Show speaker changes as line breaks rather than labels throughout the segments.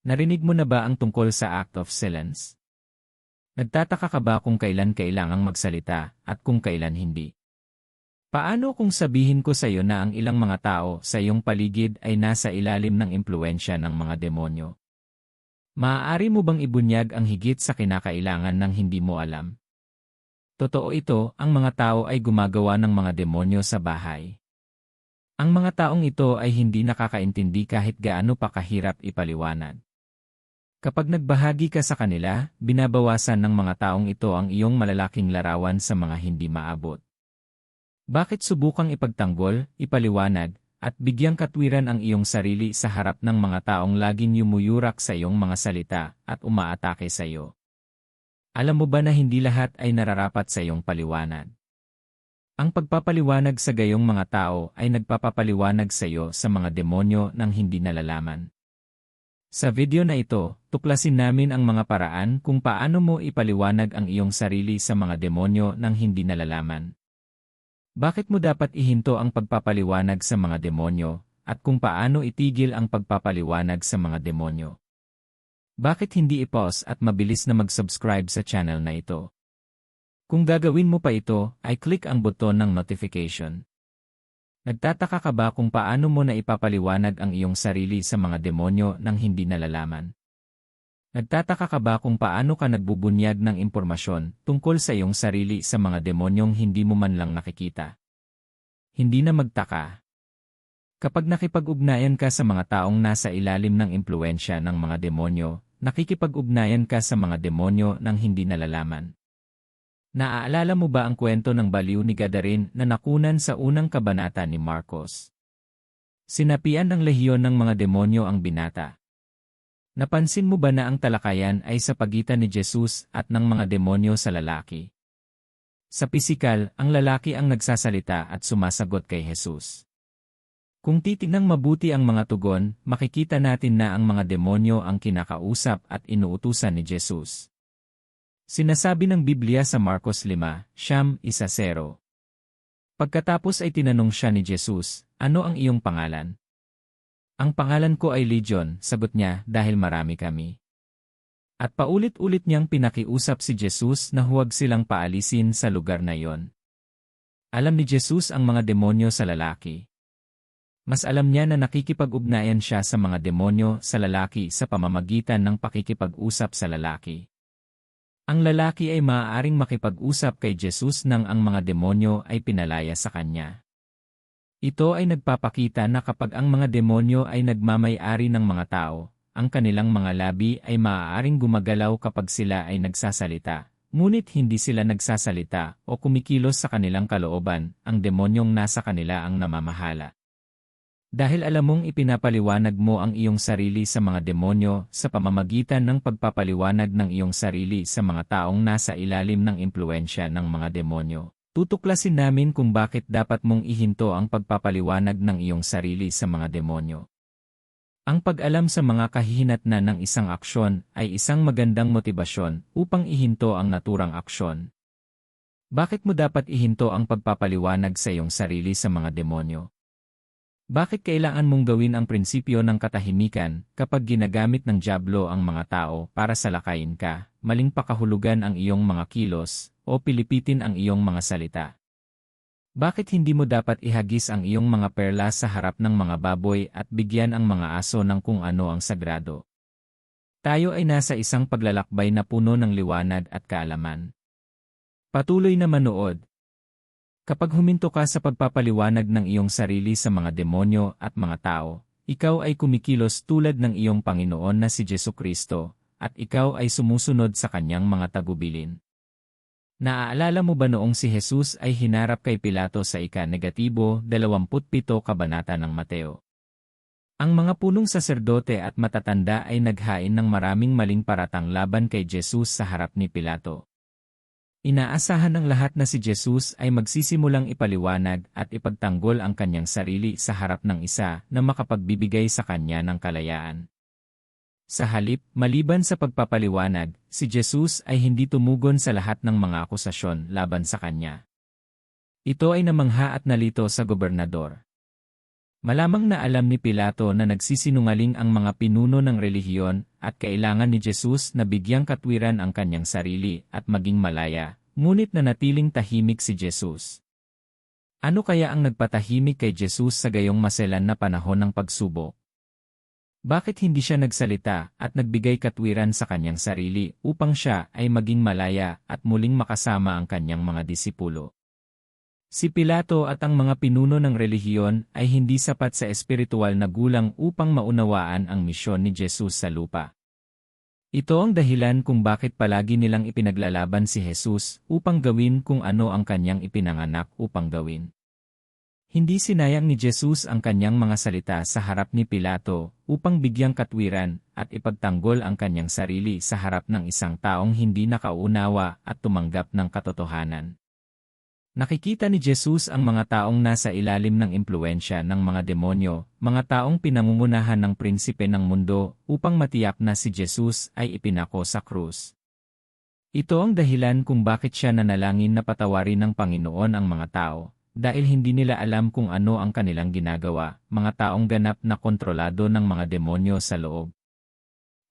Narinig mo na ba ang tungkol sa act of silence? Nagtataka ka ba kung kailan kailangang magsalita at kung kailan hindi? Paano kung sabihin ko sa iyo na ang ilang mga tao sa iyong paligid ay nasa ilalim ng impluwensya ng mga demonyo? Maaari mo bang ibunyag ang higit sa kinakailangan ng hindi mo alam? Totoo ito, ang mga tao ay gumagawa ng mga demonyo sa bahay. Ang mga taong ito ay hindi nakakaintindi kahit gaano pa kahirap ipaliwanag. Kapag nagbahagi ka sa kanila, binabawasan ng mga taong ito ang iyong malalaking larawan sa mga hindi maabot. Bakit subukang ipagtanggol, ipaliwanag, at bigyang katwiran ang iyong sarili sa harap ng mga taong laging yumuyurak sa iyong mga salita at umaatake sa iyo? Alam mo ba na hindi lahat ay nararapat sa iyong paliwanag? Ang pagpapaliwanag sa gayong mga tao ay nagpapapaliwanag sa iyo sa mga demonyo ng hindi nalalaman. Sa video na ito, tuklasin namin ang mga paraan kung paano mo ipaliwanag ang iyong sarili sa mga demonyo ng hindi nalalaman. Bakit mo dapat ihinto ang pagpapaliwanag sa mga demonyo, at kung paano itigil ang pagpapaliwanag sa mga demonyo? Bakit hindi i-pause at mabilis na mag-subscribe sa channel na ito? Kung gagawin mo pa ito, ay click ang buton ng notification. Nagtataka ka ba kung paano mo na ipapaliwanag ang iyong sarili sa mga demonyo ng hindi nalalaman? Nagtataka ka ba kung paano ka nagbubunyag ng impormasyon tungkol sa iyong sarili sa mga demonyong hindi mo man lang nakikita? Hindi na magtaka. Kapag nakipag-ugnayan ka sa mga taong nasa ilalim ng impluwensya ng mga demonyo, nakikipag-ugnayan ka sa mga demonyo ng hindi nalalaman. Naaalala mo ba ang kwento ng baliw ni Gadarin na nakunan sa unang kabanata ni Marcos? Sinapian ng lehiyon ng mga demonyo ang binata. Napansin mo ba na ang talakayan ay sa pagitan ni Jesus at ng mga demonyo sa lalaki? Sa pisikal, ang lalaki ang nagsasalita at sumasagot kay Jesus. Kung titinang mabuti ang mga tugon, makikita natin na ang mga demonyo ang kinakausap at inuutusan ni Jesus. Sinasabi ng Biblia sa Marcos 5:10. Pagkatapos ay tinanong siya ni Jesus, "Ano ang iyong pangalan?" "Ang pangalan ko ay Legion," sagot niya, "dahil marami kami." At paulit-ulit niyang pinakiusap si Jesus na huwag silang paalisin sa lugar na iyon. Alam ni Jesus ang mga demonyo sa lalaki. Mas alam niya na nakikipag-ugnayan siya sa mga demonyo sa lalaki sa pamamagitan ng pakikipag-usap sa lalaki. Ang lalaki ay maaaring makipag-usap kay Jesus nang ang mga demonyo ay pinalaya sa kanya. Ito ay nagpapakita na kapag ang mga demonyo ay nagmamay-ari ng mga tao, ang kanilang mga labi ay maaaring gumagalaw kapag sila ay nagsasalita, ngunit hindi sila nagsasalita o kumikilos sa kanilang kalooban, ang demonyong nasa kanila ang namamahala. Dahil alam mong ipinapaliwanag mo ang iyong sarili sa mga demonyo sa pamamagitan ng pagpapaliwanag ng iyong sarili sa mga taong nasa ilalim ng impluwensya ng mga demonyo, tutuklasin namin kung bakit dapat mong ihinto ang pagpapaliwanag ng iyong sarili sa mga demonyo. Ang pag-alam sa mga kahihinatnan ng isang aksyon ay isang magandang motibasyon upang ihinto ang naturang aksyon. Bakit mo dapat ihinto ang pagpapaliwanag sa iyong sarili sa mga demonyo? Bakit kailangan mong gawin ang prinsipyo ng katahimikan kapag ginagamit ng dyablo ang mga tao para salakayin ka, maling pakahulugan ang iyong mga kilos, o pilipitin ang iyong mga salita? Bakit hindi mo dapat ihagis ang iyong mga perlas sa harap ng mga baboy at bigyan ang mga aso ng kung ano ang sagrado? Tayo ay nasa isang paglalakbay na puno ng liwanag at kaalaman. Patuloy na manood. Kapag huminto ka sa pagpapaliwanag ng iyong sarili sa mga demonyo at mga tao, ikaw ay kumikilos tulad ng iyong Panginoon na si Jesucristo, at ikaw ay sumusunod sa kanyang mga tagubilin. Naaalala mo ba noong si Jesus ay hinarap kay Pilato sa ika-27 kabanata ng Mateo? Ang mga punong saserdote at matatanda ay naghain ng maraming maling paratang laban kay Jesus sa harap ni Pilato. Inaasahan ng lahat na si Jesus ay magsisimulang ipaliwanag at ipagtanggol ang kanyang sarili sa harap ng isa na makapagbibigay sa kanya ng kalayaan. Sa halip, maliban sa pagpapaliwanag, si Jesus ay hindi tumugon sa lahat ng mga akusasyon laban sa kanya. Ito ay namangha at nalito sa gobernador. Malamang na alam ni Pilato na nagsisinungaling ang mga pinuno ng relihiyon at kailangan ni Jesus na bigyang katwiran ang kanyang sarili at maging malaya, ngunit nanatiling tahimik si Jesus. Ano kaya ang nagpatahimik kay Jesus sa gayong maselan na panahon ng pagsubok? Bakit hindi siya nagsalita at nagbigay katwiran sa kanyang sarili upang siya ay maging malaya at muling makasama ang kanyang mga disipulo? Si Pilato at ang mga pinuno ng relihiyon ay hindi sapat sa espiritual na gulang upang maunawaan ang misyon ni Jesus sa lupa. Ito ang dahilan kung bakit palagi nilang ipinaglalaban si Jesus upang gawin kung ano ang kanyang ipinanganak upang gawin. Hindi sinayang ni Jesus ang kanyang mga salita sa harap ni Pilato upang bigyang katwiran at ipagtanggol ang kanyang sarili sa harap ng isang taong hindi nakaunawa at tumanggap ng katotohanan. Nakikita ni Jesus ang mga taong nasa ilalim ng impluwensya ng mga demonyo, mga taong pinangungunahan ng prinsipe ng mundo upang matiyak na si Jesus ay ipinako sa krus. Ito ang dahilan kung bakit siya nanalangin na patawarin ng Panginoon ang mga tao, dahil hindi nila alam kung ano ang kanilang ginagawa, mga taong ganap na kontrolado ng mga demonyo sa loob.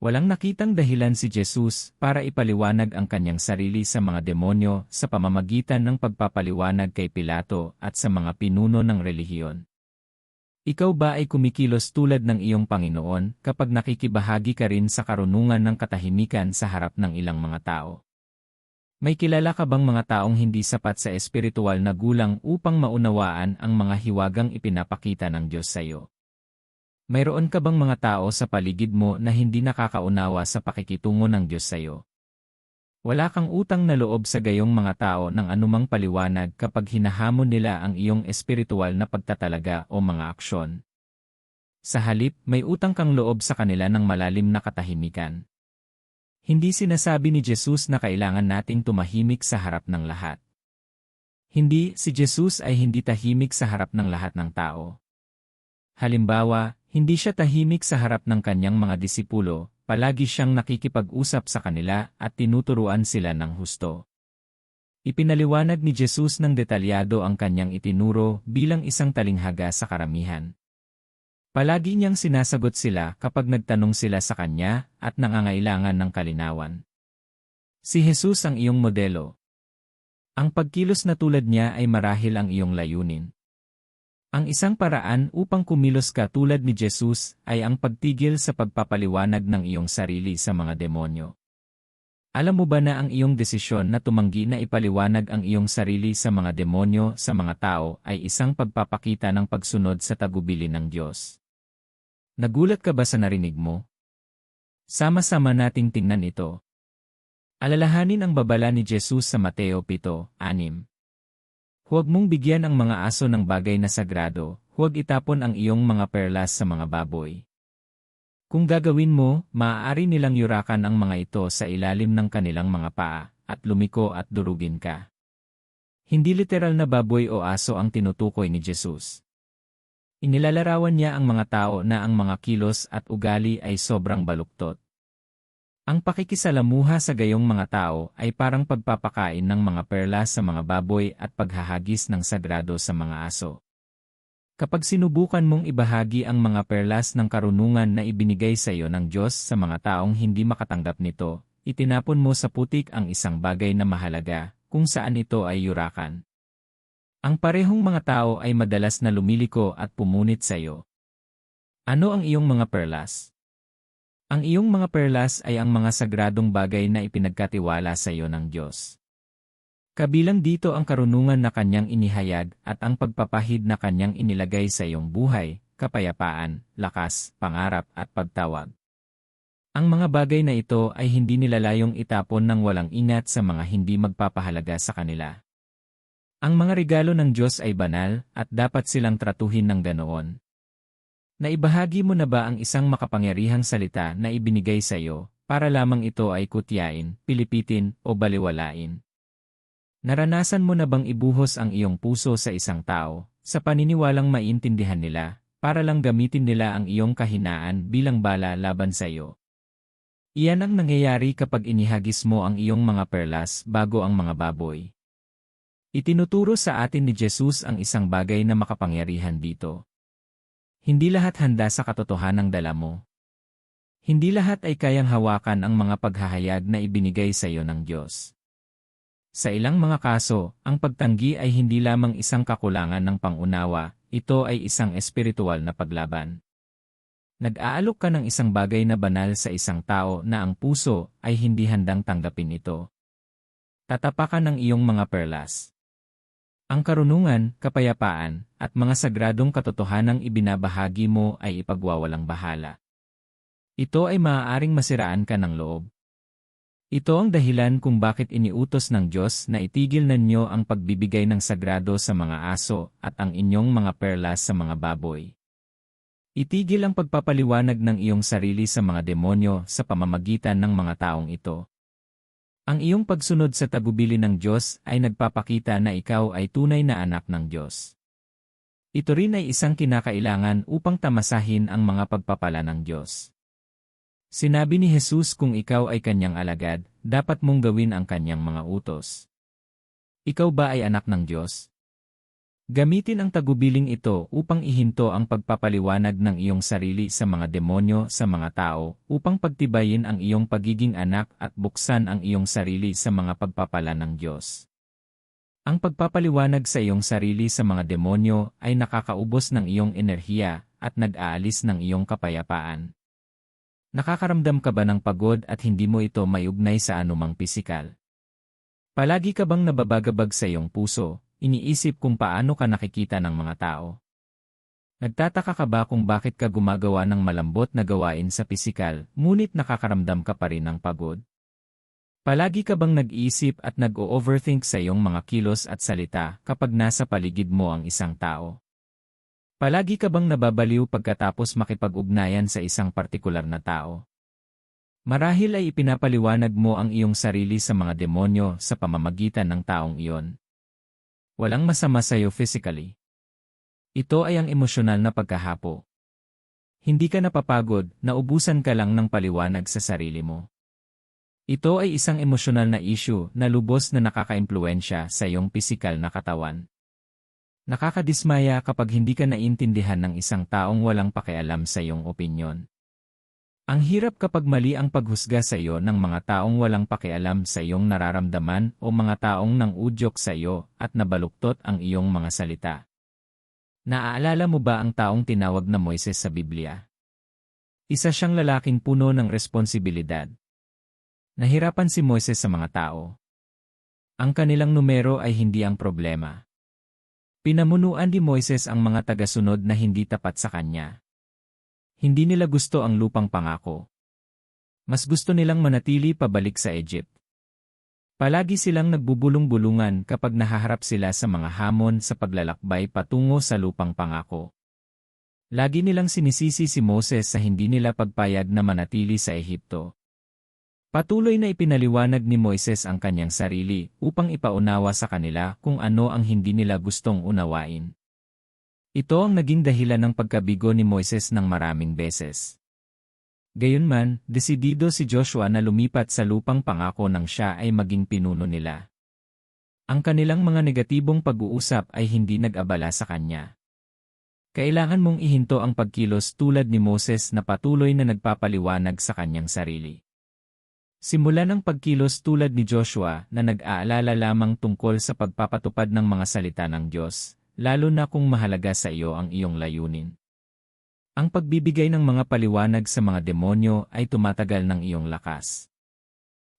Walang nakitang dahilan si Jesus para ipaliwanag ang kanyang sarili sa mga demonyo sa pamamagitan ng pagpapaliwanag kay Pilato at sa mga pinuno ng relihiyon. Ikaw ba ay kumikilos tulad ng iyong Panginoon kapag nakikibahagi ka rin sa karunungan ng katahimikan sa harap ng ilang mga tao? May kilala ka bang mga taong hindi sapat sa espiritual na gulang upang maunawaan ang mga hiwagang ipinapakita ng Diyos sa iyo? Mayroon ka bang mga tao sa paligid mo na hindi nakakaunawa sa pakikitungo ng Diyos sa iyo? Wala kang utang na loob sa gayong mga tao ng anumang paliwanag kapag hinahamon nila ang iyong espiritual na pagtatalaga o mga aksyon. Sa halip, may utang kang loob sa kanila ng malalim na katahimikan. Hindi sinasabi ni Jesus na kailangan nating tumahimik sa harap ng lahat. Hindi, si Jesus ay hindi tahimik sa harap ng lahat ng tao. Halimbawa, hindi siya tahimik sa harap ng kanyang mga disipulo, palagi siyang nakikipag-usap sa kanila at tinuturuan sila ng husto. Ipinaliwanag ni Jesus ng detalyado ang kanyang itinuro bilang isang talinghaga sa karamihan. Palagi niyang sinasagot sila kapag nagtanong sila sa kanya at nangangailangan ng kalinawan. Si Jesus ang iyong modelo. Ang pagkilos na tulad niya ay marahil ang iyong layunin. Ang isang paraan upang kumilos ka tulad ni Jesus ay ang pagtigil sa pagpapaliwanag ng iyong sarili sa mga demonyo. Alam mo ba na ang iyong desisyon na tumanggi na ipaliwanag ang iyong sarili sa mga demonyo sa mga tao ay isang pagpapakita ng pagsunod sa tagubilin ng Diyos? Nagulat ka ba sa narinig mo? Sama-sama nating tingnan ito. Alalahanin ang babala ni Jesus sa Mateo 7:6. Huwag mong bigyan ang mga aso ng bagay na sagrado, huwag itapon ang iyong mga perlas sa mga baboy. Kung gagawin mo, maaari nilang yurakan ang mga ito sa ilalim ng kanilang mga paa, at lumiko at durugin ka. Hindi literal na baboy o aso ang tinutukoy ni Jesus. Inilalarawan niya ang mga tao na ang mga kilos at ugali ay sobrang baluktot. Ang pakikisalamuha sa gayong mga tao ay parang pagpapakain ng mga perlas sa mga baboy at paghahagis ng sagrado sa mga aso. Kapag sinubukan mong ibahagi ang mga perlas ng karunungan na ibinigay sa iyo ng Diyos sa mga taong hindi makatanggap nito, itinapon mo sa putik ang isang bagay na mahalaga, kung saan ito ay yurakan. Ang parehong mga tao ay madalas na lumiliko at pumunit sa iyo. Ano ang iyong mga perlas? Ang iyong mga perlas ay ang mga sagradong bagay na ipinagkatiwala sa iyo ng Diyos. Kabilang dito ang karunungan na kanyang inihayag at ang pagpapahid na kanyang inilagay sa iyong buhay, kapayapaan, lakas, pangarap at pagtawag. Ang mga bagay na ito ay hindi nilalayong itapon ng walang ingat sa mga hindi magpapahalaga sa kanila. Ang mga regalo ng Diyos ay banal at dapat silang tratuhin ng ganoon. Naibahagi mo na ba ang isang makapangyarihang salita na ibinigay sa iyo, para lamang ito ay kutyain, pilipitin, o baliwalain? Naranasan mo na bang ibuhos ang iyong puso sa isang tao, sa paniniwalang maintindihan nila, para lang gamitin nila ang iyong kahinaan bilang bala laban sa iyo? Iyan ang nangyayari kapag inihagis mo ang iyong mga perlas bago ang mga baboy. Itinuturo sa atin ni Jesus ang isang bagay na makapangyarihan dito. Hindi lahat handa sa katotohanang dala mo. Hindi lahat ay kayang hawakan ang mga paghahayag na ibinigay sa iyo ng Diyos. Sa ilang mga kaso, ang pagtanggi ay hindi lamang isang kakulangan ng pangunawa, ito ay isang espiritual na paglaban. Nag-aalok ka ng isang bagay na banal sa isang tao na ang puso ay hindi handang tanggapin ito. Tatapakan ang iyong mga perlas. Ang karunungan, kapayapaan, at mga sagradong katotohanang ibinabahagi mo ay ipagwawalang bahala. Ito ay maaaring masiraan ka ng loob. Ito ang dahilan kung bakit iniutos ng Diyos na itigil ninyo ang pagbibigay ng sagrado sa mga aso at ang inyong mga perlas sa mga baboy. Itigil ang pagpapaliwanag ng iyong sarili sa mga demonyo sa pamamagitan ng mga taong ito. Ang iyong pagsunod sa tagubili ng Diyos ay nagpapakita na ikaw ay tunay na anak ng Diyos. Ito rin ay isang kinakailangan upang tamasahin ang mga pagpapala ng Diyos. Sinabi ni Jesus kung ikaw ay kanyang alagad, dapat mong gawin ang kanyang mga utos. Ikaw ba ay anak ng Diyos? Gamitin ang tagubiling ito upang ihinto ang pagpapaliwanag ng iyong sarili sa mga demonyo sa mga tao, upang pagtibayin ang iyong pagiging anak at buksan ang iyong sarili sa mga pagpapala ng Diyos. Ang pagpapaliwanag sa iyong sarili sa mga demonyo ay nakakaubos ng iyong enerhiya at nag-aalis ng iyong kapayapaan. Nakakaramdam ka ba ng pagod at hindi mo ito maiugnay sa anumang pisikal? Palagi ka bang nababagabag sa iyong puso? Iniisip kung paano ka nakikita ng mga tao? Nagtataka ka ba kung bakit ka gumagawa ng malambot na gawain sa pisikal, ngunit nakakaramdam ka pa rin ng pagod? Palagi ka bang nag-iisip at nag-o-overthink sa iyong mga kilos at salita kapag nasa paligid mo ang isang tao? Palagi ka bang nababaliw pagkatapos makipag-ugnayan sa isang partikular na tao? Marahil ay ipinapaliwanag mo ang iyong sarili sa mga demonyo sa pamamagitan ng taong iyon. Walang masama sa iyo physically. Ito ay ang emosyonal na pagkahapo. Hindi ka napapagod, naubusan ka lang ng paliwanag sa sarili mo. Ito ay isang emosyonal na issue na lubos na nakakaimpluwensya sa iyong pisikal na katawan. Nakakadismaya kapag hindi ka naintindihan ng isang taong walang pakialam sa iyong opinyon. Ang hirap kapag mali ang paghusga sa iyo ng mga taong walang pakialam sa iyong nararamdaman o mga taong nang udyok sa iyo at nabaluktot ang iyong mga salita. Naaalala mo ba ang taong tinawag na Moises sa Biblia? Isa siyang lalaking puno ng responsibilidad. Nahirapan si Moises sa mga tao. Ang kanilang numero ay hindi ang problema. Pinamunuan ni Moises ang mga tagasunod na hindi tapat sa kanya. Hindi nila gusto ang lupang pangako. Mas gusto nilang manatili pabalik sa Egypt. Palagi silang nagbubulong-bulungan kapag nahaharap sila sa mga hamon sa paglalakbay patungo sa lupang pangako. Lagi nilang sinisisi si Moses sa hindi nila pagpayag na manatili sa Ehipto. Patuloy na ipinaliwanag ni Moises ang kanyang sarili upang ipaunawa sa kanila kung ano ang hindi nila gustong unawain. Ito ang naging dahilan ng pagkabigo ni Moises ng maraming beses. Gayunman, desidido si Joshua na lumipat sa lupang pangako nang siya ay maging pinuno nila. Ang kanilang mga negatibong pag-uusap ay hindi nag-abala sa kanya. Kailangan mong ihinto ang pagkilos tulad ni Moses na patuloy na nagpapaliwanag sa kanyang sarili. Simula ng pagkilos tulad ni Joshua na nag-aalala lamang tungkol sa pagpapatupad ng mga salita ng Diyos, lalo na kung mahalaga sa iyo ang iyong layunin. Ang pagbibigay ng mga paliwanag sa mga demonyo ay tumatagal ng iyong lakas.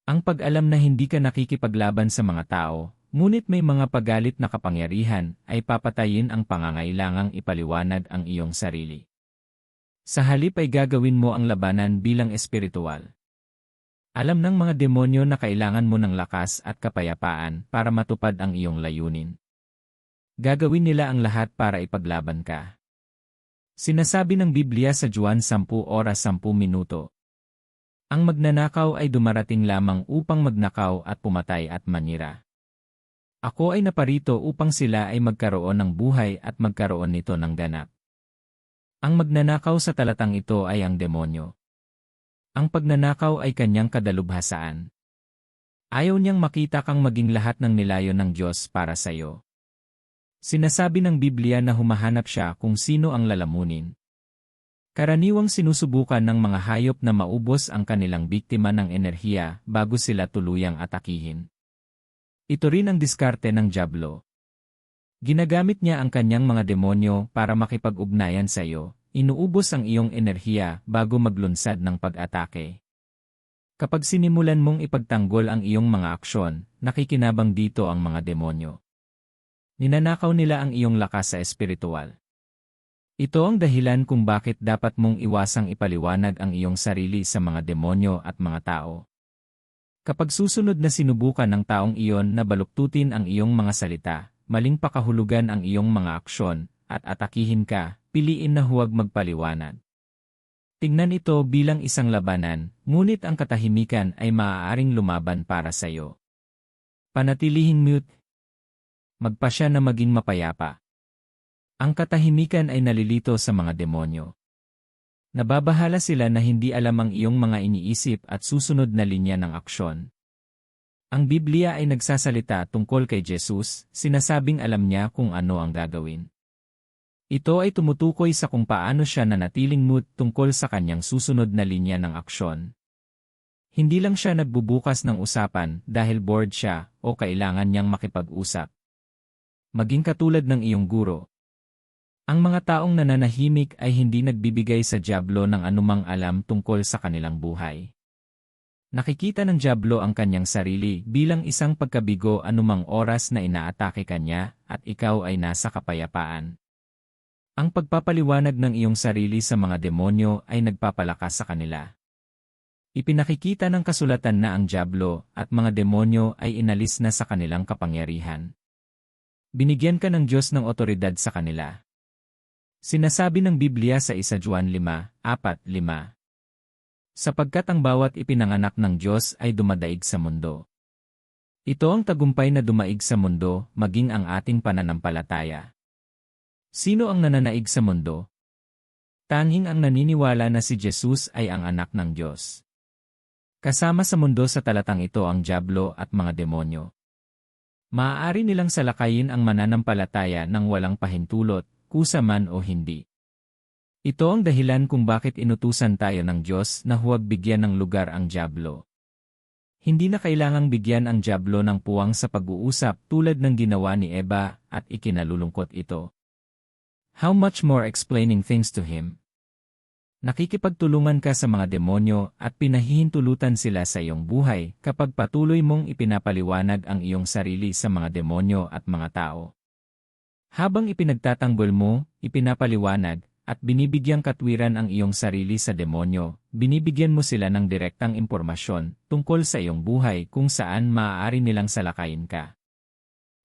Ang pag-alam na hindi ka nakikipaglaban sa mga tao, ngunit may mga pagalit na kapangyarihan, ay papatayin ang pangangailangang ipaliwanag ang iyong sarili. Sa halip ay gagawin mo ang labanan bilang espiritual. Alam ng mga demonyo na kailangan mo ng lakas at kapayapaan para matupad ang iyong layunin. Gagawin nila ang lahat para ipaglaban ka. Sinasabi ng Biblia sa Juan 10:10, ang magnanakaw ay dumarating lamang upang magnakaw at pumatay at manira. Ako ay naparito upang sila ay magkaroon ng buhay at magkaroon nito ng ganap. Ang magnanakaw sa talatang ito ay ang demonyo. Ang pagnanakaw ay kanyang kadalubhasaan. Ayaw niyang makita kang maging lahat ng nilayon ng Diyos para sa iyo. Sinasabi ng Biblia na humahanap siya kung sino ang lalamunin. Karaniwang sinusubukan ng mga hayop na maubos ang kanilang biktima ng enerhiya bago sila tuluyang atakihin. Ito rin ang diskarte ng dyablo. Ginagamit niya ang kanyang mga demonyo para makipag-ugnayan sa iyo, inuubos ang iyong enerhiya bago maglunsad ng pag-atake. Kapag sinimulan mong ipagtanggol ang iyong mga aksyon, nakikinabang dito ang mga demonyo. Ninanakaw nila ang iyong lakas sa espiritual. Ito ang dahilan kung bakit dapat mong iwasang ipaliwanag ang iyong sarili sa mga demonyo at mga tao. Kapag susunod na sinubukan ng taong iyon na baluktutin ang iyong mga salita, maling pakahulugan ang iyong mga aksyon, at atakihin ka, piliin na huwag magpaliwanag. Tingnan ito bilang isang labanan, ngunit ang katahimikan ay maaaring lumaban para sa iyo. Panatilihing mute. Magpasya na maging mapayapa. Ang katahimikan ay nalilito sa mga demonyo. Nababahala sila na hindi alam ang iyong mga iniisip at susunod na linya ng aksyon. Ang Biblia ay nagsasalita tungkol kay Jesus, sinasabing alam niya kung ano ang gagawin. Ito ay tumutukoy sa kung paano siya nanatiling mute tungkol sa kanyang susunod na linya ng aksyon. Hindi lang siya nagbubukas ng usapan dahil bored siya o kailangan niyang makipag-usap. Maging katulad ng iyong guro. Ang mga taong nananahimik ay hindi nagbibigay sa dyablo ng anumang alam tungkol sa kanilang buhay. Nakikita ng dyablo ang kanyang sarili bilang isang pagkabigo anumang oras na inaatake kanya at ikaw ay nasa kapayapaan. Ang pagpapaliwanag ng iyong sarili sa mga demonyo ay nagpapalakas sa kanila. Ipinakikita ng kasulatan na ang dyablo at mga demonyo ay inalis na sa kanilang kapangyarihan. Binigyan ka ng Diyos ng otoridad sa kanila. Sinasabi ng Biblia sa 1 Juan 5:4-5. Sapagkat ang bawat ipinanganak ng Diyos ay dumadaig sa mundo. Ito ang tagumpay na dumaig sa mundo, maging ang ating pananampalataya. Sino ang nananaig sa mundo? Tanging ang naniniwala na si Jesus ay ang anak ng Diyos. Kasama sa mundo sa talatang ito ang dyablo at mga demonyo. Maaari nilang salakayin ang mananampalataya ng walang pahintulot, kusa man o hindi. Ito ang dahilan kung bakit inutusan tayo ng Diyos na huwag bigyan ng lugar ang dyablo. Hindi na kailangang bigyan ang dyablo ng puwang sa pag-uusap tulad ng ginawa ni Eva at ikinalulungkot ito. How much more explaining things to him? Nakikipagtulungan ka sa mga demonyo at pinahihintulutan sila sa iyong buhay kapag patuloy mong ipinapaliwanag ang iyong sarili sa mga demonyo at mga tao. Habang ipinagtatanggol mo, ipinapaliwanag, at binibigyang katwiran ang iyong sarili sa demonyo, binibigyan mo sila ng direktang impormasyon tungkol sa iyong buhay kung saan maaari nilang salakayin ka.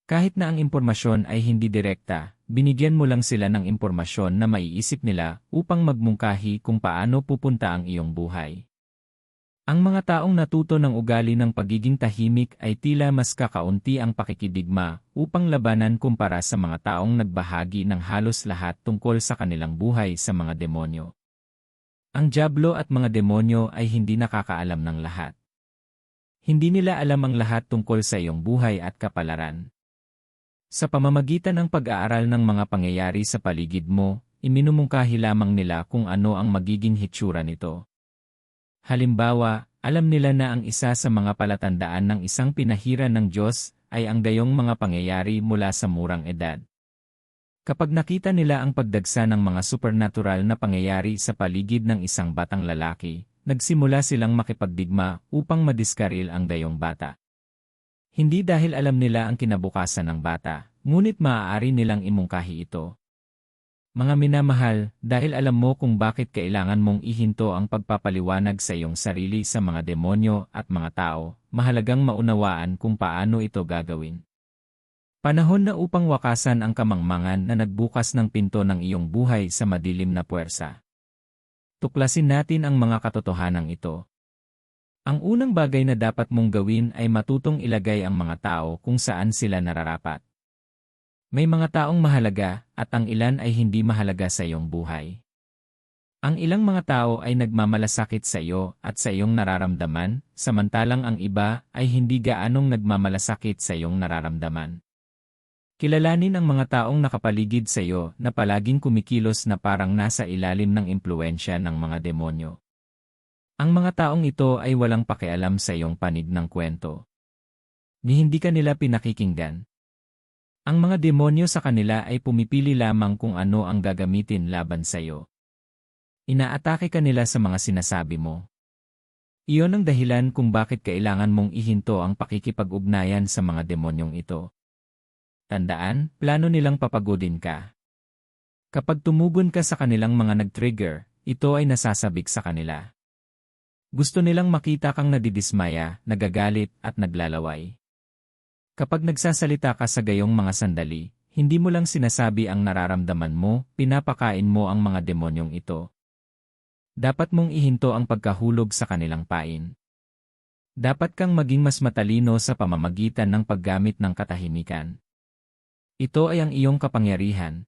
Kahit na ang impormasyon ay hindi direkta, binigyan mo lang sila ng impormasyon na maiisip nila upang magmungkahi kung paano pupunta ang iyong buhay. Ang mga taong natuto ng ugali ng pagiging tahimik ay tila mas kakaunti ang pakikidigma upang labanan kumpara sa mga taong nagbahagi ng halos lahat tungkol sa kanilang buhay sa mga demonyo. Ang dyablo at mga demonyo ay hindi nakakaalam ng lahat. Hindi nila alam ang lahat tungkol sa iyong buhay at kapalaran. Sa pamamagitan ng pag-aaral ng mga pangyayari sa paligid mo, iminumungkahi lamang nila kung ano ang magiging hitsura nito. Halimbawa, alam nila na ang isa sa mga palatandaan ng isang pinahiran ng Diyos ay ang gayong mga pangyayari mula sa murang edad. Kapag nakita nila ang pagdagsa ng mga supernatural na pangyayari sa paligid ng isang batang lalaki, nagsimula silang makipagdigma upang madiskaril ang gayong bata. Hindi dahil alam nila ang kinabukasan ng bata, ngunit maaari nilang imungkahi ito. Mga minamahal, dahil alam mo kung bakit kailangan mong ihinto ang pagpapaliwanag sa iyong sarili sa mga demonyo at mga tao, mahalagang maunawaan kung paano ito gagawin. Panahon na upang wakasan ang kamangmangan na nagbukas ng pinto ng iyong buhay sa madilim na puwersa. Tuklasin natin ang mga katotohanan ito. Ang unang bagay na dapat mong gawin ay matutong ilagay ang mga tao kung saan sila nararapat. May mga taong mahalaga at ang ilan ay hindi mahalaga sa iyong buhay. Ang ilang mga tao ay nagmamalasakit sa iyo at sa iyong nararamdaman, samantalang ang iba ay hindi gaanong nagmamalasakit sa iyong nararamdaman. Kilalanin ang mga taong nakapaligid sa iyo na palaging kumikilos na parang nasa ilalim ng impluensya ng mga demonyo. Ang mga taong ito ay walang pakialam sa iyong panig ng kwento. Ni hindi ka nila pinakikinggan. Ang mga demonyo sa kanila ay pumipili lamang kung ano ang gagamitin laban sa iyo. Inaatake ka nila sa mga sinasabi mo. Iyon ang dahilan kung bakit kailangan mong ihinto ang pakikipag-ugnayan sa mga demonyong ito. Tandaan, plano nilang papagodin ka. Kapag tumugon ka sa kanilang mga nag-trigger, ito ay nasasabik sa kanila. Gusto nilang makita kang nadidismaya, nagagalit at naglalaway. Kapag nagsasalita ka sa gayong mga sandali, hindi mo lang sinasabi ang nararamdaman mo, pinapakain mo ang mga demonyong ito. Dapat mong ihinto ang pagkahulog sa kanilang pain. Dapat kang maging mas matalino sa pamamagitan ng paggamit ng katahimikan. Ito ay ang iyong kapangyarihan.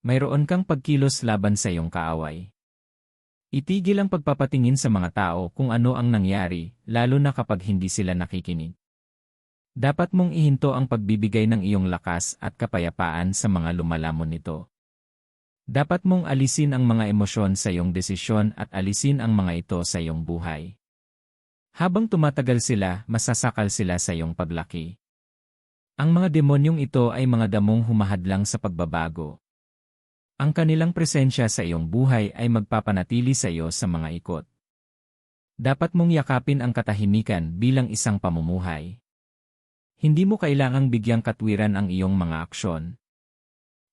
Mayroon kang pagkilos laban sa iyong kaaway. Itigil ang pagpapatingin sa mga tao kung ano ang nangyari, lalo na kapag hindi sila nakikinig. Dapat mong ihinto ang pagbibigay ng iyong lakas at kapayapaan sa mga lumalamon nito. Dapat mong alisin ang mga emosyon sa iyong desisyon at alisin ang mga ito sa iyong buhay. Habang tumatagal sila, masasakal sila sa iyong paglaki. Ang mga demonyong ito ay mga damong humahadlang sa pagbabago. Ang kanilang presensya sa iyong buhay ay magpapanatili sa iyo sa mga ikot. Dapat mong yakapin ang katahimikan bilang isang pamumuhay. Hindi mo kailangang bigyang katwiran ang iyong mga aksyon.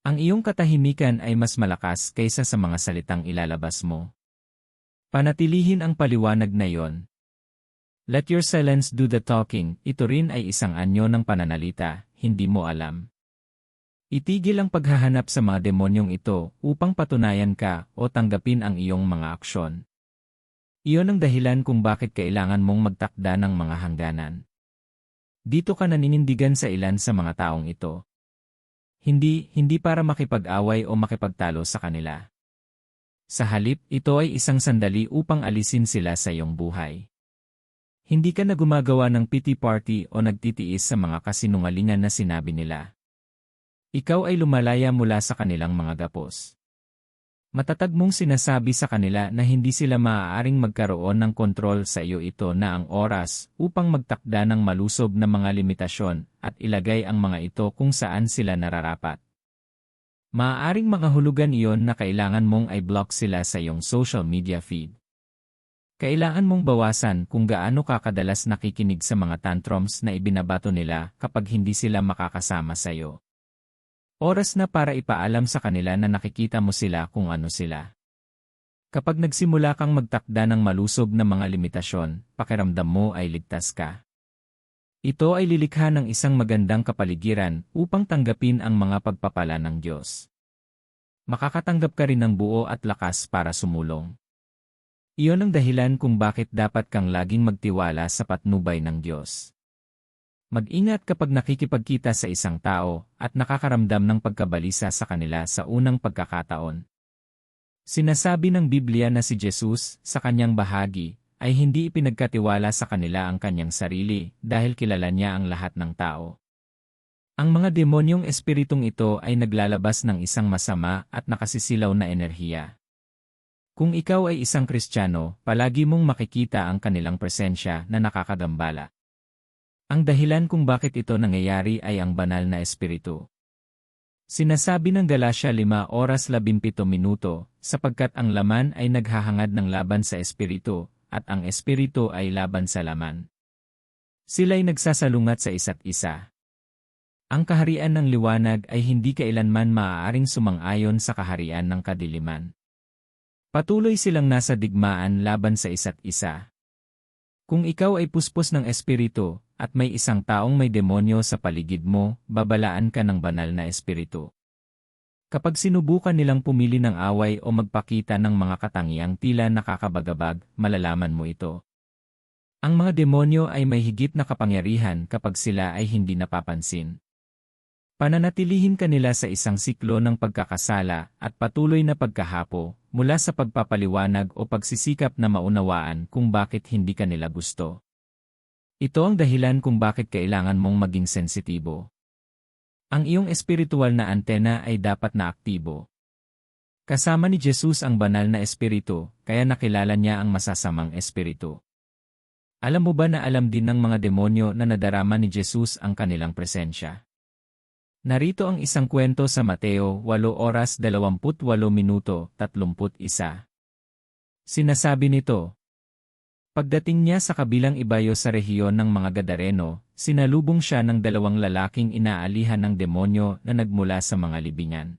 Ang iyong katahimikan ay mas malakas kaysa sa mga salitang ilalabas mo. Panatilihin ang paliwanag na iyon. Let your silence do the talking, ito rin ay isang anyo ng pananalita, hindi mo alam. Itigil ang paghahanap sa mga demonyong ito upang patunayan ka o tanggapin ang iyong mga aksyon. Iyon ang dahilan kung bakit kailangan mong magtakda ng mga hangganan. Dito ka naninindigan sa ilan sa mga taong ito. Hindi para makipag-away o makipagtalo sa kanila. Sa halip, ito ay isang sandali upang alisin sila sa iyong buhay. Hindi ka na gumagawa ng pity party o nagtitiis sa mga kasinungalingan na sinabi nila. Ikaw ay lumalaya mula sa kanilang mga gapos. Matatag mong sinasabi sa kanila na hindi sila maaaring magkaroon ng kontrol sa iyo, ito na ang oras upang magtakda ng malusob na mga limitasyon at ilagay ang mga ito kung saan sila nararapat. Maaaring makahulugan iyon na kailangan mong i-block sila sa iyong social media feed. Kailangan mong bawasan kung gaano ka kadalas nakikinig sa mga tantrums na ibinabato nila kapag hindi sila makakasama sa iyo. Oras na para ipaalam sa kanila na nakikita mo sila kung ano sila. Kapag nagsimula kang magtakda ng malusob na mga limitasyon, pakiramdam mo ay ligtas ka. Ito ay lilikha ng isang magandang kapaligiran upang tanggapin ang mga pagpapala ng Diyos. Makakatanggap ka rin ng buo at lakas para sumulong. Iyon ang dahilan kung bakit dapat kang laging magtiwala sa patnubay ng Diyos. Mag-ingat kapag nakikipagkita sa isang tao at nakakaramdam ng pagkabalisa sa kanila sa unang pagkakataon. Sinasabi ng Biblia na si Jesus, sa kanyang bahagi, ay hindi ipinagkatiwala sa kanila ang kanyang sarili dahil kilala niya ang lahat ng tao. Ang mga demonyong espiritong ito ay naglalabas ng isang masama at nakasisilaw na enerhiya. Kung ikaw ay isang Kristiyano, palagi mong makikita ang kanilang presensya na nakakagambala. Ang dahilan kung bakit ito nangyayari ay ang banal na espiritu. Sinasabi ng Galatia 5:17, sapagkat ang laman ay naghahangad ng laban sa espiritu, at ang espiritu ay laban sa laman. Sila'y nagsasalungat sa isa't isa. Ang kaharian ng liwanag ay hindi kailanman maaaring sumang-ayon sa kaharian ng kadiliman. Patuloy silang nasa digmaan laban sa isa't isa. Kung ikaw ay puspos ng espiritu, at may isang taong may demonyo sa paligid mo, babalaan ka ng banal na espiritu. Kapag sinubukan nilang pumili ng away o magpakita ng mga katangiang tila nakakabagabag, malalaman mo ito. Ang mga demonyo ay may higit na kapangyarihan kapag sila ay hindi napapansin. Pananatilihin ka nila sa isang siklo ng pagkakasala at patuloy na pagkahapo, mula sa pagpapaliwanag o pagsisikap na maunawaan kung bakit hindi ka nila gusto. Ito ang dahilan kung bakit kailangan mong maging sensitibo. Ang iyong espiritual na antena ay dapat na aktibo. Kasama ni Jesus ang banal na espiritu, kaya nakilala niya ang masasamang espiritu. Alam mo ba na alam din ng mga demonyo na nadarama ni Jesus ang kanilang presensya? Narito ang isang kwento sa Mateo 8:28:31. Sinasabi nito, pagdating niya sa kabilang ibayo sa rehiyon ng mga Gadareno, sinalubong siya ng dalawang lalaking inaalihan ng demonyo na nagmula sa mga libingan.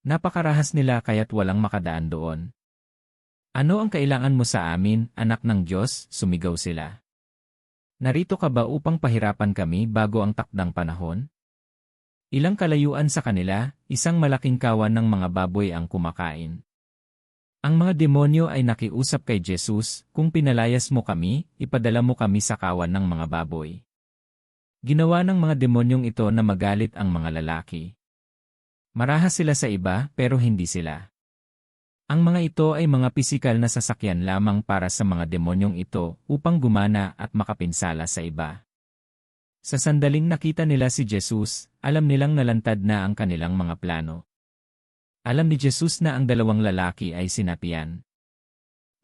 Napakarahas nila kaya't walang makadaan doon. Ano ang kailangan mo sa amin, anak ng Diyos? Sumigaw sila. Narito ka ba upang pahirapan kami bago ang takdang panahon? Ilang kalayuan sa kanila, isang malaking kawan ng mga baboy ang kumakain. Ang mga demonyo ay nakiusap kay Jesus, kung pinalayas mo kami, ipadala mo kami sa kawan ng mga baboy. Ginawa ng mga demonyong ito na magalit ang mga lalaki. Marahas sila sa iba pero hindi sila. Ang mga ito ay mga pisikal na sasakyan lamang para sa mga demonyong ito upang gumana at makapinsala sa iba. Sa sandaling nakita nila si Jesus, alam nilang nalantad na ang kanilang mga plano. Alam ni Jesus na ang dalawang lalaki ay sinapian.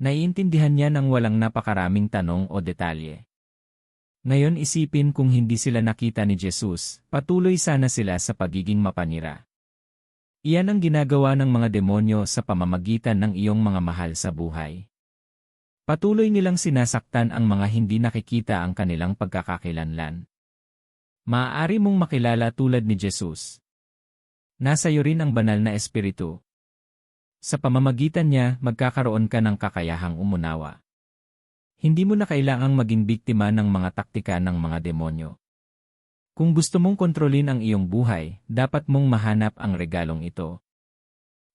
Naiintindihan niya ng walang napakaraming tanong o detalye. Ngayon isipin kung hindi sila nakita ni Jesus, patuloy sana sila sa pagiging mapanira. Iyan ang ginagawa ng mga demonyo sa pamamagitan ng iyong mga mahal sa buhay. Patuloy nilang sinasaktan ang mga hindi nakikita ang kanilang pagkakakilanlan. Maaari mong makilala tulad ni Jesus. Nasa iyo rin ang banal na espiritu. Sa pamamagitan niya, magkakaroon ka ng kakayahang umunawa. Hindi mo na kailangang maging biktima ng mga taktika ng mga demonyo. Kung gusto mong kontrolin ang iyong buhay, dapat mong mahanap ang regalong ito.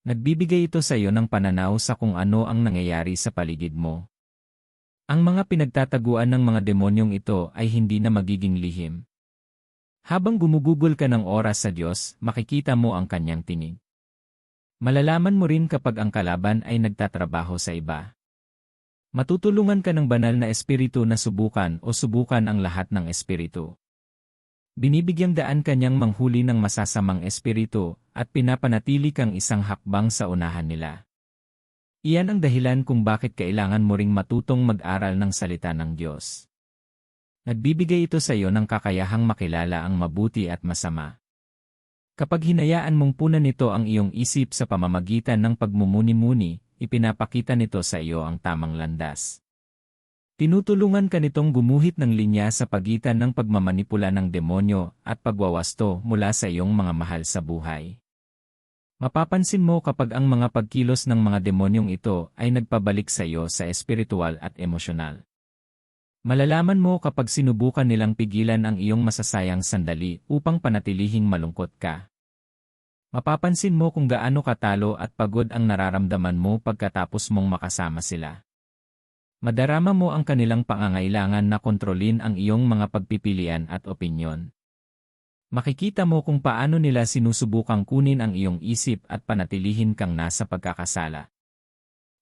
Nagbibigay ito sa iyo ng pananaw sa kung ano ang nangyayari sa paligid mo. Ang mga pinagtataguan ng mga demonyong ito ay hindi na magiging lihim. Habang gumugugol ka ng oras sa Diyos, makikita mo ang kanyang tinig. Malalaman mo rin kapag ang kalaban ay nagtatrabaho sa iba. Matutulungan ka ng banal na espiritu na subukan o subukan ang lahat ng espiritu. Binibigyang daan kanyang manghuli ng masasamang espiritu at pinapanatili kang isang hakbang sa unahan nila. Iyan ang dahilan kung bakit kailangan mo ring matutong mag-aral ng salita ng Diyos. Nagbibigay ito sa iyo ng kakayahang makilala ang mabuti at masama. Kapag hinayaan mong punan nito ang iyong isip sa pamamagitan ng pagmumuni-muni, ipinapakita nito sa iyo ang tamang landas. Tinutulungan ka nitong gumuhit ng linya sa pagitan ng pagmamanipula ng demonyo at pagwawasto mula sa iyong mga mahal sa buhay. Mapapansin mo kapag ang mga pagkilos ng mga demonyong ito ay nagpabalik sa iyo sa espiritual at emosyonal. Malalaman mo kapag sinubukan nilang pigilan ang iyong masasayang sandali upang panatilihing malungkot ka. Mapapansin mo kung gaano katalo at pagod ang nararamdaman mo pagkatapos mong makasama sila. Madarama mo ang kanilang pangangailangan na kontrolin ang iyong mga pagpipilian at opinyon. Makikita mo kung paano nila sinusubukang kunin ang iyong isip at panatilihin kang nasa pagkakasala.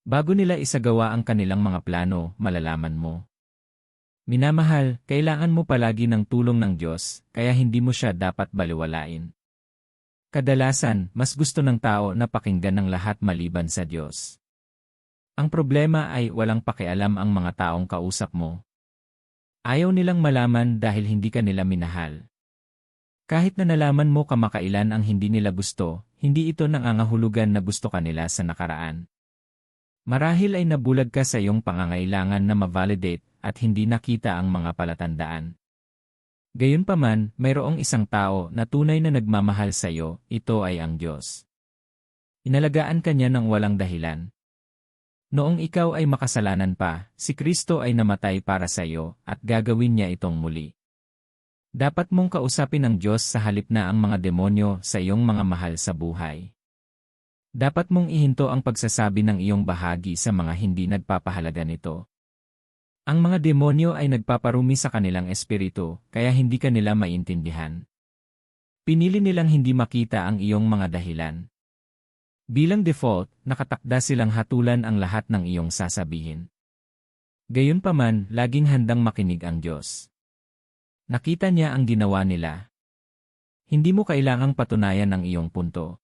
Bago nila isagawa ang kanilang mga plano, malalaman mo. Minamahal, kailangan mo palagi ng tulong ng Diyos, kaya hindi mo siya dapat baliwalain. Kadalasan, mas gusto ng tao na pakinggan ng lahat maliban sa Diyos. Ang problema ay walang pakialam ang mga taong kausap mo. Ayaw nilang malaman dahil hindi ka nila minahal. Kahit na nalaman mo kamakailan ang hindi nila gusto, hindi ito nangangahulugan na gusto ka nila sa nakaraan. Marahil ay nabulag ka sa iyong pangangailangan na ma-validate at hindi nakita ang mga palatandaan. Gayunpaman, mayroong isang tao na tunay na nagmamahal sa iyo, ito ay ang Diyos. Inalagaan ka niya ng walang dahilan. Noong ikaw ay makasalanan pa, si Kristo ay namatay para sa iyo at gagawin niya itong muli. Dapat mong kausapin ang Diyos sa halip na ang mga demonyo sa iyong mga mahal sa buhay. Dapat mong ihinto ang pagsasabi ng iyong bahagi sa mga hindi nagpapahalaga nito. Ang mga demonyo ay nagpaparumi sa kanilang espiritu, kaya hindi ka nila maintindihan. Pinili nilang hindi makita ang iyong mga dahilan. Bilang default, nakatakda silang hatulan ang lahat ng iyong sasabihin. Gayunpaman, laging handang makinig ang Diyos. Nakita niya ang ginawa nila. Hindi mo kailangang patunayan ang iyong punto.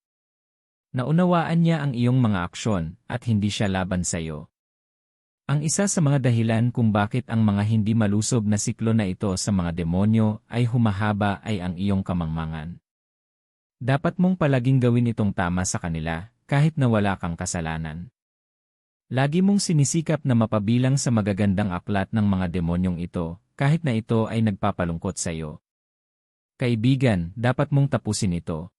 Naunawaan niya ang iyong mga aksyon at hindi siya laban sa iyo. Ang isa sa mga dahilan kung bakit ang mga hindi malusog na siklo na ito sa mga demonyo ay humahaba ay ang iyong kamangmangan. Dapat mong palaging gawin itong tama sa kanila, kahit na wala kang kasalanan. Lagi mong sinisikap na mapabilang sa magagandang aklat ng mga demonyong ito, kahit na ito ay nagpapalungkot sa iyo. Kaibigan, dapat mong tapusin ito.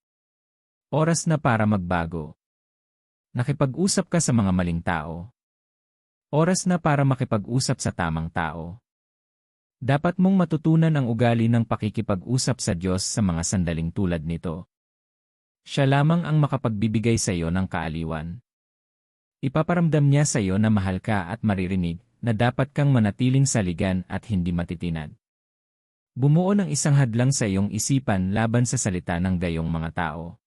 Oras na para magbago. Nakipag-usap ka sa mga maling tao. Oras na para makipag-usap sa tamang tao. Dapat mong matutunan ang ugali ng pakikipag-usap sa Diyos sa mga sandaling tulad nito. Siya lamang ang makapagbibigay sa iyo ng kaaliwan. Ipaparamdam niya sa iyo na mahal ka at maririnig na dapat kang manatiling saligan at hindi matitinag. Bumuo ng isang hadlang sa iyong isipan laban sa salita ng gayong mga tao.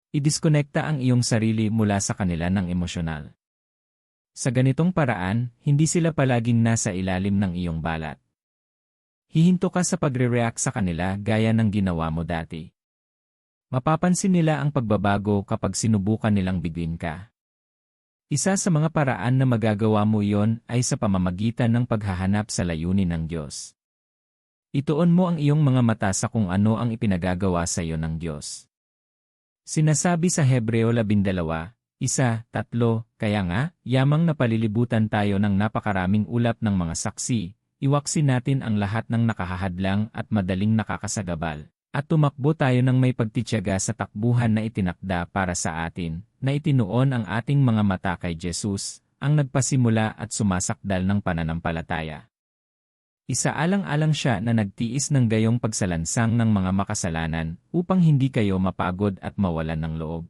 Idiskonekta ang iyong sarili mula sa kanila ng emosyonal. Sa ganitong paraan, hindi sila palaging nasa ilalim ng iyong balat. Hihinto ka sa pagre-react sa kanila gaya ng ginawa mo dati. Mapapansin nila ang pagbabago kapag sinubukan nilang biguin ka. Isa sa mga paraan na magagawa mo iyon ay sa pamamagitan ng paghahanap sa layunin ng Diyos. Ituon mo ang iyong mga mata sa kung ano ang ipinagagawa sa iyo ng Diyos. Sinasabi sa Hebreo 12:1-3, kaya nga, yamang napalilibutan tayo ng napakaraming ulap ng mga saksi, iwaksin natin ang lahat ng nakahahadlang at madaling nakakasagabal, at tumakbo tayo ng may pagtitiyaga sa takbuhan na itinakda para sa atin, na itinuon ang ating mga mata kay Jesus, ang nagpasimula at sumasakdal ng pananampalataya. Isaalang-alang siya na nagtiis ng gayong pagsalansang ng mga makasalanan upang hindi kayo mapagod at mawalan ng loob.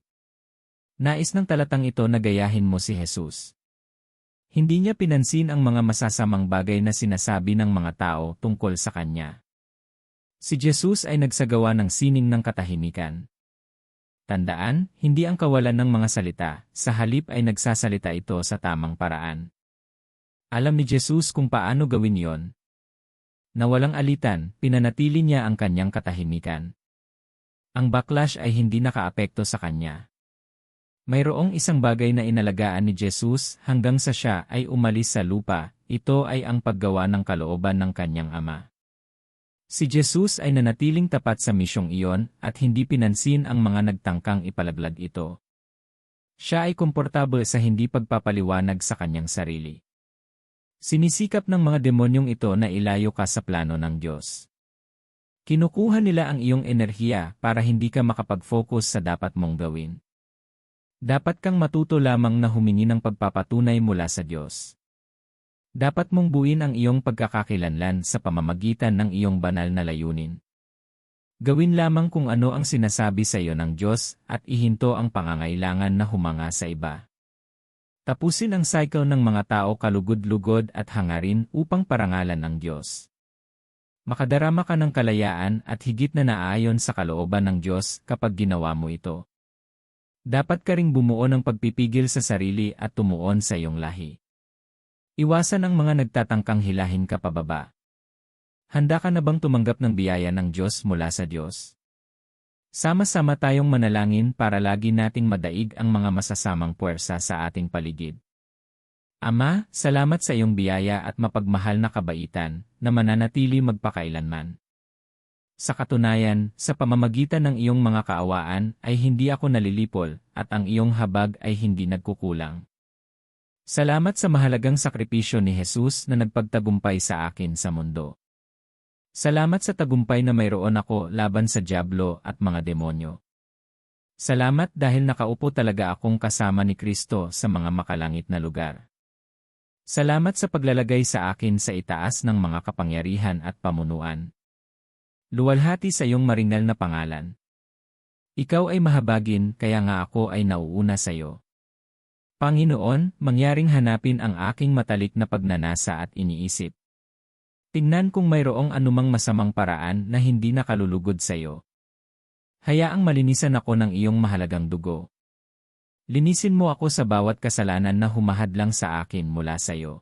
Nais ng talatang ito na gayahin mo si Jesus. Hindi niya pinansin ang mga masasamang bagay na sinasabi ng mga tao tungkol sa kanya. Si Jesus ay nagsagawa ng sining ng katahimikan. Tandaan, hindi ang kawalan ng mga salita, sa halip ay nagsasalita ito sa tamang paraan. Alam ni Jesus kung paano gawin yon. Na walang alitan, pinanatili niya ang kanyang katahimikan. Ang backlash ay hindi nakaapekto sa kanya. Mayroong isang bagay na inalagaan ni Jesus hanggang sa siya ay umalis sa lupa, ito ay ang paggawa ng kalooban ng kanyang Ama. Si Jesus ay nanatiling tapat sa misyong iyon at hindi pinansin ang mga nagtangkang ipalaglag ito. Siya ay komportable sa hindi pagpapaliwanag sa kanyang sarili. Sinisikap ng mga demonyong ito na ilayo ka sa plano ng Diyos. Kinukuha nila ang iyong enerhiya para hindi ka makapag-focus sa dapat mong gawin. Dapat kang matuto lamang na humingi ng pagpapatunay mula sa Diyos. Dapat mong buuin ang iyong pagkakakilanlan sa pamamagitan ng iyong banal na layunin. Gawin lamang kung ano ang sinasabi sa iyo ng Diyos at ihinto ang pangangailangan na humanga sa iba. Tapusin ang cycle ng mga tao kalugod-lugod at hangarin upang parangalan ng Diyos. Makadarama ka ng kalayaan at higit na naaayon sa kalooban ng Diyos kapag ginawa mo ito. Dapat ka ring bumuo ng pagpipigil sa sarili at tumuon sa iyong lahi. Iwasan ang mga nagtatangkang hilahin ka pababa. Handa ka na bang tumanggap ng biyaya ng Diyos mula sa Diyos? Sama-sama tayong manalangin para lagi nating madaig ang mga masasamang puwersa sa ating paligid. Ama, salamat sa iyong biyaya at mapagmahal na kabaitan na mananatili magpakailanman. Sa katunayan, sa pamamagitan ng iyong mga kaawaan ay hindi ako nalilipol at ang iyong habag ay hindi nagkukulang. Salamat sa mahalagang sakripisyo ni Jesus na nagpagtagumpay sa akin sa mundo. Salamat sa tagumpay na mayroon ako laban sa dyablo at mga demonyo. Salamat dahil nakaupo talaga akong kasama ni Kristo sa mga makalangit na lugar. Salamat sa paglalagay sa akin sa itaas ng mga kapangyarihan at pamunuan. Luwalhati sa iyong maringal na pangalan. Ikaw ay mahabagin, kaya nga ako ay nauuna sa iyo. Panginoon, mangyaring hanapin ang aking matalik na pagnanasa at iniisip. Tingnan kung mayroong anumang masamang paraan na hindi nakalulugod sa iyo. Hayaang malinisan ako ng iyong mahalagang dugo. Linisin mo ako sa bawat kasalanan na humahadlang sa akin mula sa iyo.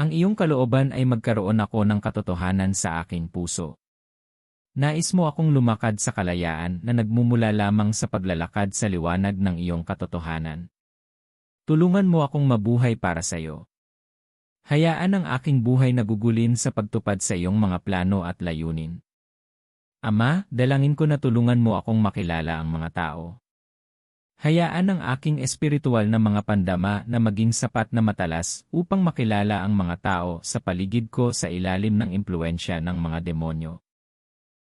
Ang iyong kalooban ay magkaroon ako ng katotohanan sa aking puso. Nais mo akong lumakad sa kalayaan na nagmumula lamang sa paglalakad sa liwanag ng iyong katotohanan. Tulungan mo akong mabuhay para sa iyo. Hayaan ang aking buhay na gugulin sa pagtupad sa iyong mga plano at layunin. Ama, dalangin ko na tulungan mo akong makilala ang mga tao. Hayaan ang aking espiritual na mga pandama na maging sapat na matalas upang makilala ang mga tao sa paligid ko sa ilalim ng impluensya ng mga demonyo.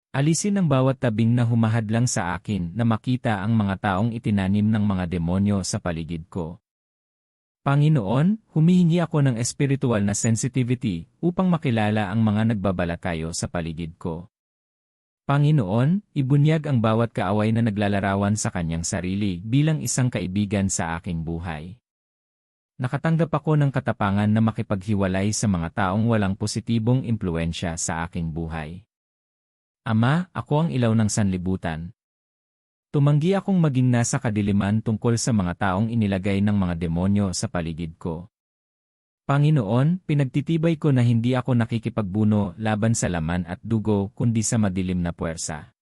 Alisin ang bawat tabing na humahadlang sa akin na makita ang mga taong itinanim ng mga demonyo sa paligid ko. Panginoon, humihingi ako ng espiritual na sensitivity upang makilala ang mga nagbabalakayo sa paligid ko. Panginoon, ibunyag ang bawat kaaway na naglalarawan sa kanyang sarili bilang isang kaibigan sa aking buhay. Nakatanggap ako ng katapangan na makipaghiwalay sa mga taong walang positibong impluensya sa aking buhay. Ama, ako ang ilaw ng sanlibutan. Tumanggi akong maging nasa kadiliman tungkol sa mga taong inilagay ng mga demonyo sa paligid ko. Panginoon, pinagtitibay ko na hindi ako nakikipagbuno laban sa laman at dugo kundi sa madilim na puwersa.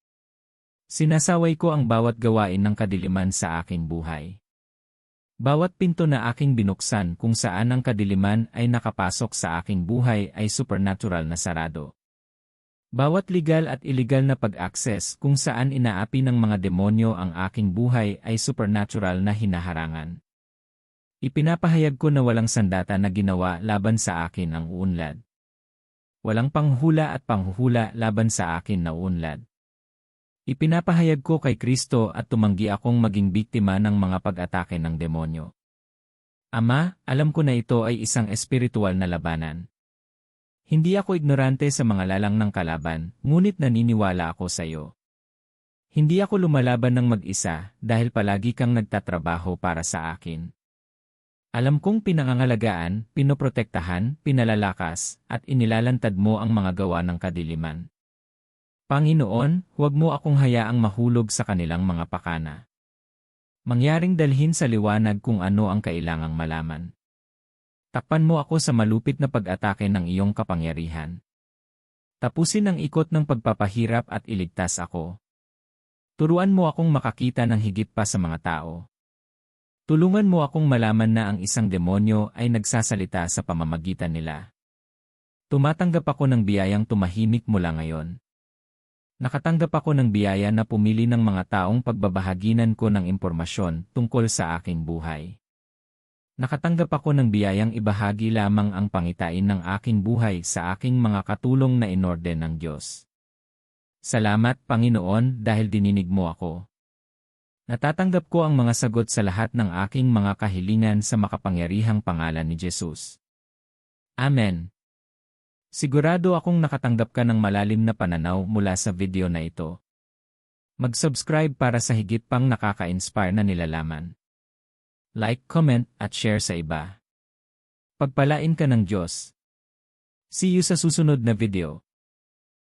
Sinasaway ko ang bawat gawain ng kadiliman sa aking buhay. Bawat pinto na aking binuksan kung saan ang kadiliman ay nakapasok sa aking buhay ay supernatural na sarado. Bawat legal at illegal na pag-access kung saan inaapi ng mga demonyo ang aking buhay ay supernatural na hinaharangan. Ipinapahayag ko na walang sandata na ginawa laban sa akin ang uunlad. Walang panghula at panghuhula laban sa akin na uunlad. Ipinapahayag ko kay Kristo at tumanggi akong maging biktima ng mga pag-atake ng demonyo. Ama, alam ko na ito ay isang espiritual na labanan. Hindi ako ignorante sa mga lalang ng kalaban, ngunit naniniwala ako sa iyo. Hindi ako lumalaban ng mag-isa dahil palagi kang nagtatrabaho para sa akin. Alam kong pinangangalagaan, pinoprotektahan, pinalalakas, at inilalantad mo ang mga gawa ng kadiliman. Panginoon, huwag mo akong hayaang mahulog sa kanilang mga pakana. Mangyaring dalhin sa liwanag kung ano ang kailangang malaman. Takpan mo ako sa malupit na pag-atake ng iyong kapangyarihan. Tapusin ang ikot ng pagpapahirap at iligtas ako. Turuan mo akong makakita ng higit pa sa mga tao. Tulungan mo akong malaman na ang isang demonyo ay nagsasalita sa pamamagitan nila. Tumatanggap ako ng biyayang tumahimik mula ngayon. Nakatanggap ako ng biyaya na pumili ng mga taong pagbabahaginan ko ng impormasyon tungkol sa aking buhay. Nakatanggap ako ng biyayang ibahagi lamang ang pangitain ng aking buhay sa aking mga katulong na inorden ng Diyos. Salamat, Panginoon, dahil dininig mo ako. Natatanggap ko ang mga sagot sa lahat ng aking mga kahilingan sa makapangyarihang pangalan ni Jesus. Amen. Sigurado akong nakatanggap ka ng malalim na pananaw mula sa video na ito. Mag-subscribe para sa higit pang nakaka-inspire na nilalaman. Like, comment, at share sa iba. Pagpalain ka ng Diyos. See you sa susunod na video.